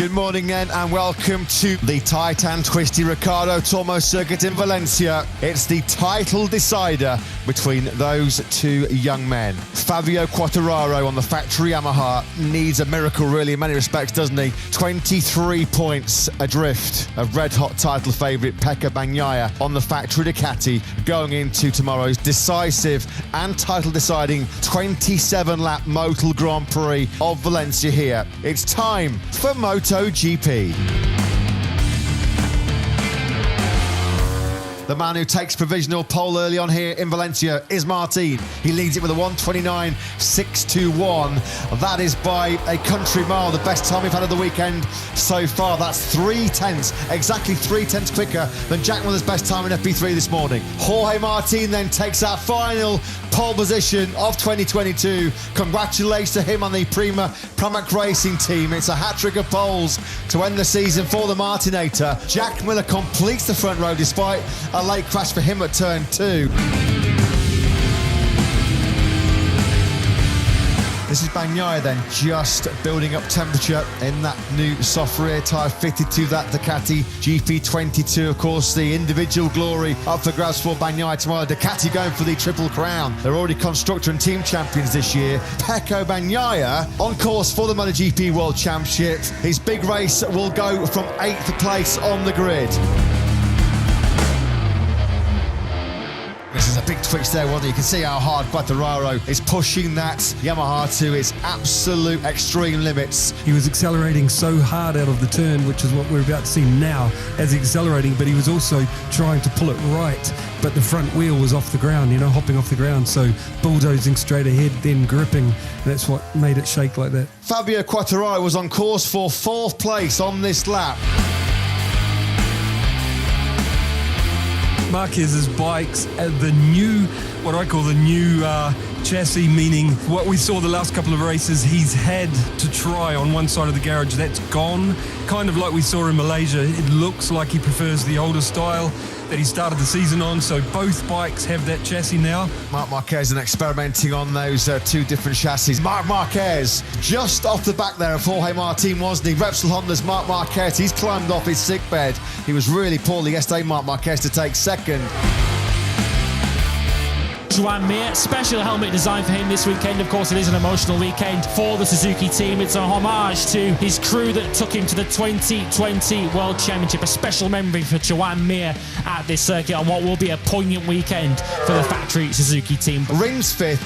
Good morning then, and welcome to the tight and twisty Ricardo Tormo circuit in Valencia. It's the title decider between those two young men. Fabio Quartararo on the factory Yamaha needs a miracle really in many respects, doesn't he? 23 points adrift of red-hot title favourite Pecco Bagnaia on the factory Ducati going into tomorrow's decisive and title-deciding 27-lap Motul Grand Prix of Valencia here. It's time for MotoGP. The man who takes provisional pole early on here in Valencia is Martin. He leads it with a 1:29.621. That is by a country mile, the best time we've had of the weekend so far. That's 3/10, exactly 3/10 quicker than Jack Miller's best time in FP3 this morning. Jorge Martin then takes our final pole position of 2022. Congratulations to him on the Prima Pramac Racing team. It's a hat-trick of poles to end the season for the Martinator. Jack Miller completes the front row despite a late crash for him at turn 2. This is Bagnaia then just building up temperature in that new soft rear tyre fitted to that Ducati GP22. Of course, the individual glory up for grabs for Bagnaia tomorrow. Ducati going for the Triple Crown. They're already constructor and team champions this year. Pecco Bagnaia on course for the MotoGP World Championship. His big race will go from 8th place on the grid. This is a big twitch there, wasn't it? You can see how hard Quartararo is pushing that Yamaha to its absolute extreme limits. He was accelerating so hard out of the turn, which is what we're about to see now as he's accelerating, but he was also trying to pull it right, but the front wheel was off the ground, hopping off the ground, so bulldozing straight ahead, then gripping. That's what made it shake like that. Fabio Quartararo was on course for 4th place on this lap. Marquez's bikes, what I call the new chassis, meaning what we saw the last couple of races, he's had to try on one side of the garage. That's gone, kind of like we saw in Malaysia. It looks like he prefers the older style that he started the season on, so both bikes have that chassis now. Marc Marquez and experimenting on those two different chassis. Marc Marquez just off the back there of Jorge Martin, wasn't he? Repsol Honda's Marc Marquez, he's climbed off his sickbed. He was really poorly yesterday, Marc Marquez, to take second. Joan Mir, special helmet designed for him this weekend. Of course, it is an emotional weekend for the Suzuki team. It's a homage to his crew that took him to the 2020 World Championship. A special memory for Joan Mir at this circuit on what will be a poignant weekend for the factory Suzuki team. Rins 5th.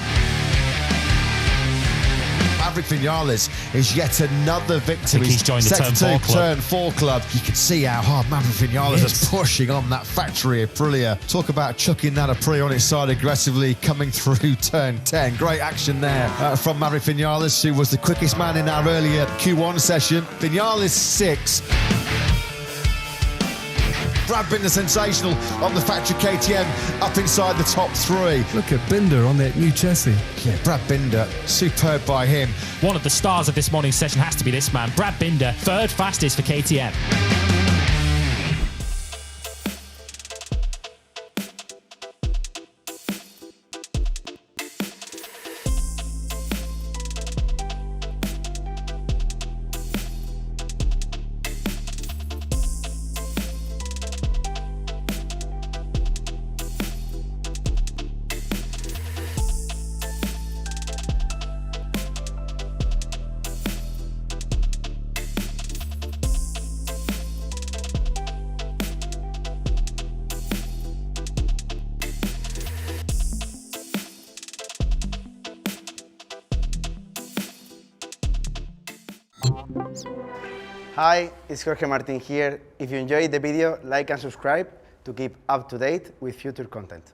Maverick Vinales is yet another victim. He's joined the Turn 4 club. You can see how hard Maverick Vinales is pushing on that factory Aprilia. Talk about chucking that Aprilia on its side aggressively, coming through turn 10. Great action there from Maverick Vinales, who was the quickest man in our earlier Q1 session. Vinales 6. Brad Binder sensational on the factory KTM up inside the top 3. Look at Binder on that new chassis. Yeah, Brad Binder, superb by him. One of the stars of this morning's session has to be this man, Brad Binder, 3rd fastest for KTM. Hi, it's Jorge Martin here. If you enjoyed the video, like and subscribe to keep up to date with future content.